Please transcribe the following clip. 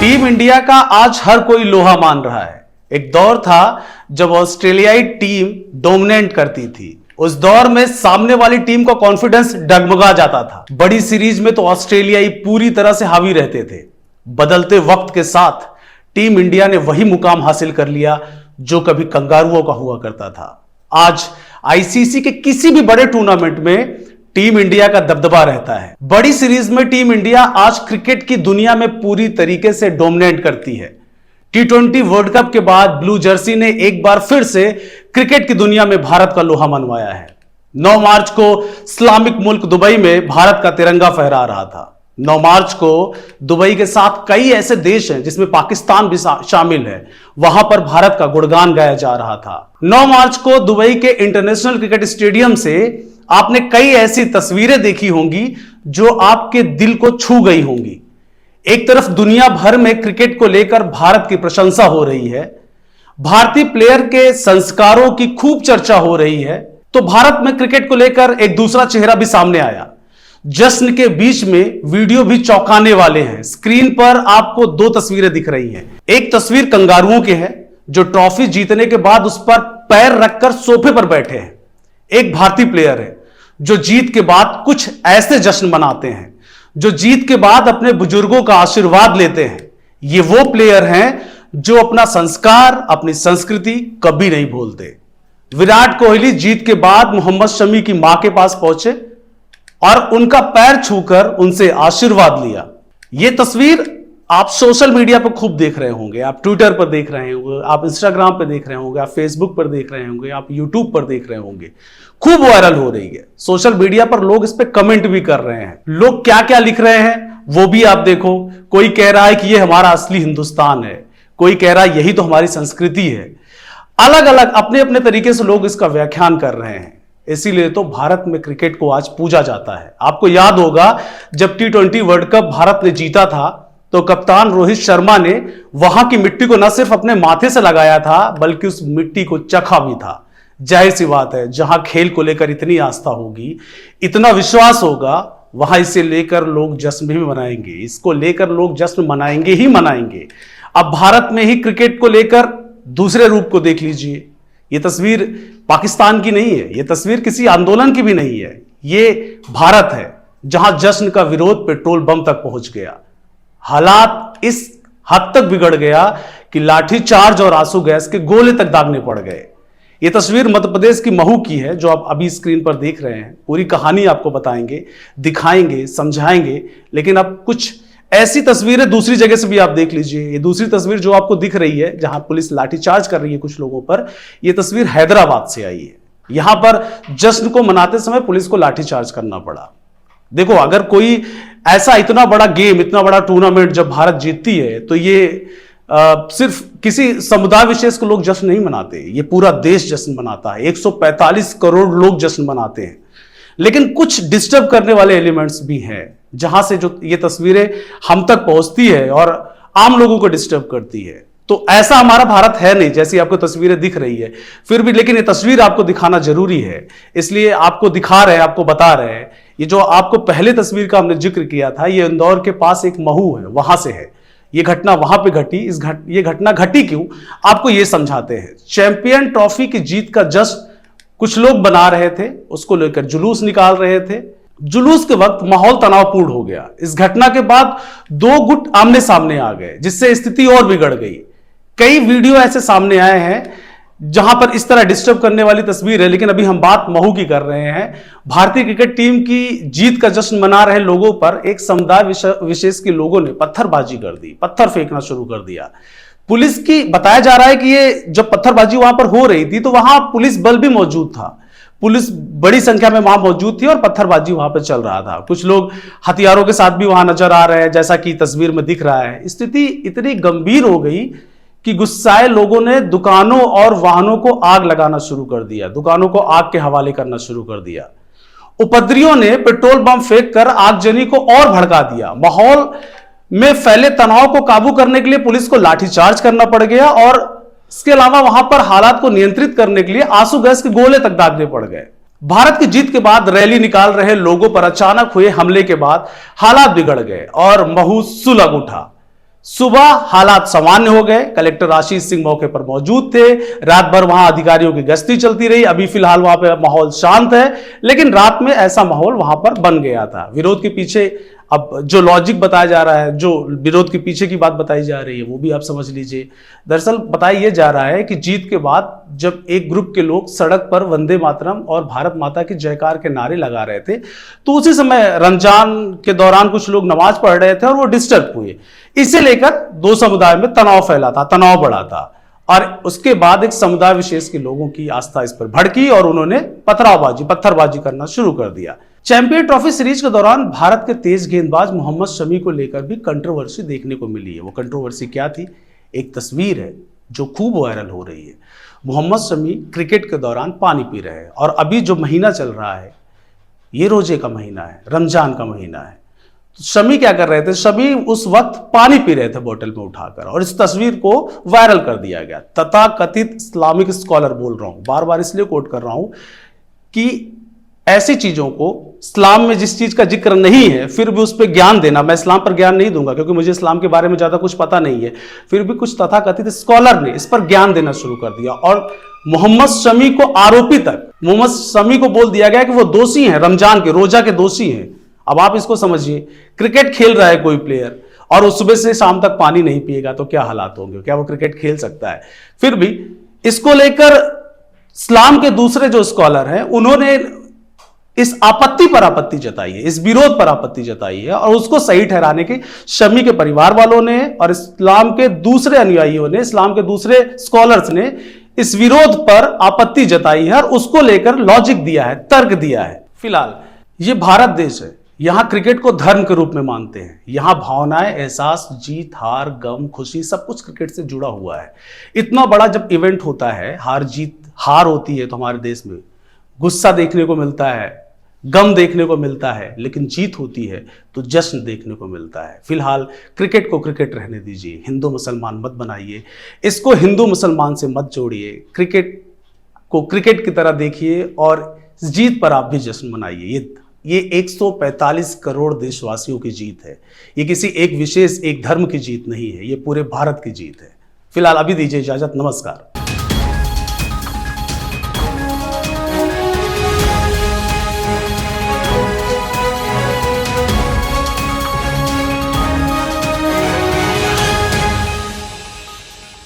Team India का आज हर कोई लोहा मान रहा है। एक दौर था जब ऑस्ट्रेलियाई टीम डोमिनेट करती थी। उस दौर में सामने वाली टीम का कॉन्फिडेंस डगमगा जाता था। बड़ी सीरीज में तो ऑस्ट्रेलियाई पूरी तरह से हावी रहते थे। बदलते वक्त के साथ टीम इंडिया ने वही मुकाम हासिल कर लिया जो कभी कंगारुओं का हुआ करता था। आज आईसीसी के किसी भी बड़े टूर्नामेंट में टीम इंडिया का दबदबा रहता है। बड़ी सीरीज में टीम इंडिया आज क्रिकेट की दुनिया में पूरी तरीके से डोमिनेट करती है। T20 वर्ल्ड कप के बाद ब्लू जर्सी ने एक बार फिर से क्रिकेट की दुनिया में भारत का लोहा मनवाया है। 9 मार्च को इस्लामिक मुल्क दुबई में भारत का तिरंगा फहरा रहा था। 9 मार्च को दुबई के साथ कई ऐसे देश हैं जिसमें पाकिस्तान भी शामिल है, वहां पर भारत का गुणगान गाया जा रहा था। 9 मार्च को दुबई के इंटरनेशनल क्रिकेट स्टेडियम से आपने कई ऐसी तस्वीरें देखी होंगी जो आपके दिल को छू गई होंगी। एक तरफ दुनिया भर में क्रिकेट को लेकर भारत की प्रशंसा हो रही है, भारतीय प्लेयर के संस्कारों की खूब चर्चा हो रही है, तो भारत में क्रिकेट को लेकर एक दूसरा चेहरा भी सामने आया। जश्न के बीच में वीडियो भी चौंकाने वाले हैं। स्क्रीन पर आपको 2 तस्वीरें दिख रही हैं। एक तस्वीर कंगारुओं की है जो ट्रॉफी जीतने के बाद उस पर पैर रखकर सोफे पर बैठे हैं। एक भारतीय प्लेयर है जो जीत के बाद कुछ ऐसे जश्न मनाते हैं, जो जीत के बाद अपने बुजुर्गों का आशीर्वाद लेते हैं। ये वो प्लेयर हैं जो अपना संस्कार, अपनी संस्कृति कभी नहीं भूलते। विराट कोहली जीत के बाद मोहम्मद शमी की मां के पास पहुंचे और उनका पैर छूकर उनसे आशीर्वाद लिया। यह तस्वीर आप सोशल मीडिया पर खूब देख रहे होंगे, आप ट्विटर पर देख रहे होंगे, आप इंस्टाग्राम पर देख रहे होंगे, आप फेसबुक पर देख रहे होंगे, आप यूट्यूब पर देख रहे होंगे। खूब वायरल हो रही है। सोशल मीडिया पर लोग इस पे कमेंट भी कर रहे हैं। लोग क्या क्या लिख रहे हैं वो भी आप देखो। कोई कह रहा है कि ये हमारा असली हिंदुस्तान है, कोई कह रहा है यही तो हमारी संस्कृति है। अलग अलग अपने अपने तरीके से लोग इसका व्याख्यान कर रहे हैं। इसीलिए तो भारत में क्रिकेट को आज पूजा जाता है। आपको याद होगा जब T20 वर्ल्ड कप भारत ने जीता था तो कप्तान रोहित शर्मा ने वहां की मिट्टी को न सिर्फ अपने माथे से लगाया था बल्कि उस मिट्टी को चखा भी था। जाहिर सी बात है, जहां खेल को लेकर इतनी आस्था होगी, इतना विश्वास होगा, वहां इसे लेकर लोग जश्न भी मनाएंगे। इसको लेकर लोग जश्न मनाएंगे ही मनाएंगे। अब भारत में ही क्रिकेट को लेकर दूसरे रूप को देख लीजिए। यह तस्वीर पाकिस्तान की नहीं है, यह तस्वीर किसी आंदोलन की भी नहीं है। ये भारत है जहां जश्न का विरोध पेट्रोल बम तक पहुंच गया। हालात इस हद तक बिगड़ गया कि लाठीचार्ज और आंसू गैस के गोले तक दागने पड़ गए। यह तस्वीर मध्य प्रदेश की महू की है जो आप अभी स्क्रीन पर देख रहे हैं। पूरी कहानी आपको बताएंगे, दिखाएंगे, समझाएंगे, लेकिन अब कुछ ऐसी तस्वीरें दूसरी जगह से भी आप देख लीजिए। ये दूसरी तस्वीर जो आपको दिख रही है जहां पुलिस लाठीचार्ज कर रही है कुछ लोगों पर, यह तस्वीर हैदराबाद से आई है। यहां पर जश्न को मनाते समय पुलिस को लाठीचार्ज करना पड़ा। देखो, अगर कोई ऐसा इतना बड़ा गेम, इतना बड़ा टूर्नामेंट जब भारत जीतती है तो ये सिर्फ किसी समुदाय विशेष को लोग जश्न नहीं मनाते, ये पूरा देश जश्न मनाता है। 145 करोड़ लोग जश्न मनाते हैं। लेकिन कुछ डिस्टर्ब करने वाले एलिमेंट्स भी हैं जहां से जो ये तस्वीरें हम तक पहुंचती है और आम लोगों को डिस्टर्ब करती है। तो ऐसा हमारा भारत है नहीं जैसी आपको तस्वीरें दिख रही है। फिर भी लेकिन ये तस्वीर आपको दिखाना जरूरी है, इसलिए आपको दिखा रहे हैं, आपको बता रहे हैं। ये जो आपको पहले तस्वीर का हमने जिक्र किया था, ये इंदौर के पास एक महू है, वहां से है। ये घटना वहां पे घटी। ये घटना घटी क्यों, आपको ये समझाते हैं। चैंपियन ट्रॉफी की जीत का जश्न कुछ लोग बना रहे थे, उसको लेकर जुलूस निकाल रहे थे। जुलूस के वक्त माहौल तनावपूर्ण हो गया। इस घटना के बाद 2 गुट आमने सामने आ गए जिससे स्थिति और बिगड़ गई। कई वीडियो ऐसे सामने आए हैं जहां पर इस तरह डिस्टर्ब करने वाली तस्वीर है। लेकिन अभी हम बात महू की कर रहे हैं। भारतीय क्रिकेट टीम की जीत का जश्न मना रहे लोगों पर एक समुदाय विशेष के लोगों ने पत्थरबाजी कर दी, पत्थर फेंकना शुरू कर दिया। पुलिस की बताया जा रहा है कि ये जब पत्थरबाजी वहां पर हो रही थी तो वहां पुलिस बल भी मौजूद था। पुलिस बड़ी संख्या में वहां मौजूद थी और पत्थरबाजी वहां पर चल रहा था। कुछ लोग हथियारों के साथ भी वहां नजर आ रहे हैं जैसा कि तस्वीर में दिख रहा है। स्थिति इतनी गंभीर हो गई कि गुस्साए लोगों ने दुकानों और वाहनों को आग लगाना शुरू कर दिया, दुकानों को आग के हवाले करना शुरू कर दिया। उपद्रवियों ने पेट्रोल बम फेंक कर आगजनी को और भड़का दिया। माहौल में फैले तनाव को काबू करने के लिए पुलिस को लाठीचार्ज करना पड़ गया और इसके अलावा वहां पर हालात को नियंत्रित करने के लिए आंसू गैस के गोले तक दागने पड़ गए। भारत की जीत के बाद रैली निकाल रहे लोगों पर अचानक हुए हमले के बाद हालात बिगड़ गए और महू सुलग उठा। सुबह हालात सामान्य हो गए। कलेक्टर आशीष सिंह मौके पर मौजूद थे। रात भर वहां अधिकारियों की गश्ती चलती रही। अभी फिलहाल वहां पे माहौल शांत है, लेकिन रात में ऐसा माहौल वहां पर बन गया था। विरोध के पीछे अब जो लॉजिक बताया जा रहा है, जो विरोध के पीछे की बात बताई जा रही है, वो भी आप समझ लीजिए। दरअसल बताया यह जा रहा है कि जीत के बाद जब एक ग्रुप के लोग सड़क पर वंदे मातरम और भारत माता की जयकार के नारे लगा रहे थे, तो उसी समय रमजान के दौरान कुछ लोग नमाज पढ़ रहे थे और वो डिस्टर्ब हुए। इसे लेकर दो समुदाय में तनाव फैला था, तनाव बढ़ा था, और उसके बाद एक समुदाय विशेष के लोगों की आस्था इस पर भड़की और उन्होंने पत्थरबाजी करना शुरू कर दिया। चैंपियन ट्रॉफी सीरीज के दौरान भारत के तेज गेंदबाज मोहम्मद शमी को लेकर भी कंट्रोवर्सी देखने को मिली है। वो कंट्रोवर्सी क्या थी? एक तस्वीर है जो खूब वायरल हो रही है। मोहम्मद शमी क्रिकेट के दौरान पानी पी रहे हैं, और अभी जो महीना चल रहा है ये रोजे का महीना है, रमजान का महीना है। तो शमी क्या कर रहे थे? शमी उस वक्त पानी पी रहे थे बोतल में उठाकर, और इस तस्वीर को वायरल कर दिया गया। तथाकथित इस्लामिक स्कॉलर बोल रहा हूं, बार बार इसलिए कोट कर रहा हूं कि ऐसी चीजों को, इस्लाम में जिस चीज का जिक्र नहीं है फिर भी उस पर ज्ञान देना, मैं इस्लाम पर ज्ञान नहीं दूंगा क्योंकि मुझे इस्लाम के बारे में ज्यादा कुछ पता नहीं है, फिर भी कुछ तथाकथित स्कॉलर ने इस पर ज्ञान देना शुरू कर दिया और मोहम्मद शमी को आरोपी तक, मोहम्मद शमी को बोल दिया गया कि वो दोषी हैं, रमजान के रोजा के दोषी हैं। अब आप इसको समझिए, क्रिकेट खेल रहा है कोई प्लेयर और वो सुबह से शाम तक पानी नहीं पिएगा तो क्या हालात होंगे? क्या वो क्रिकेट खेल सकता है? फिर भी इसको लेकर इस्लाम के दूसरे जो स्कॉलर हैं उन्होंने इस आपत्ति पर आपत्ति जताई है, इस विरोध पर आपत्ति जताई है, और उसको सही ठहराने के शमी के परिवार वालों ने और इस्लाम के दूसरे अनुयायियों ने, इस्लाम के दूसरे स्कॉलर्स ने इस विरोध पर आपत्ति जताई है और उसको लेकर लॉजिक दिया है, तर्क दिया है। फिलहाल ये भारत देश है, यहां क्रिकेट को धर्म के रूप में मानते हैं। यहां भावनाएं, एहसास, जीत, हार, गम, खुशी सब कुछ क्रिकेट से जुड़ा हुआ है। इतना बड़ा जब इवेंट होता है, हार होती है तो हमारे देश में गुस्सा देखने को मिलता है, गम देखने को मिलता है, लेकिन जीत होती है तो जश्न देखने को मिलता है। फिलहाल क्रिकेट को क्रिकेट रहने दीजिए, हिंदू मुसलमान मत बनाइए, इसको हिंदू मुसलमान से मत जोड़िए। क्रिकेट को क्रिकेट की तरह देखिए और जीत पर आप भी जश्न मनाइए। ये 145 करोड़ देशवासियों की जीत है। ये किसी एक विशेष एक धर्म की जीत नहीं है, ये पूरे भारत की जीत है। फिलहाल अभी दीजिए इजाजत, नमस्कार।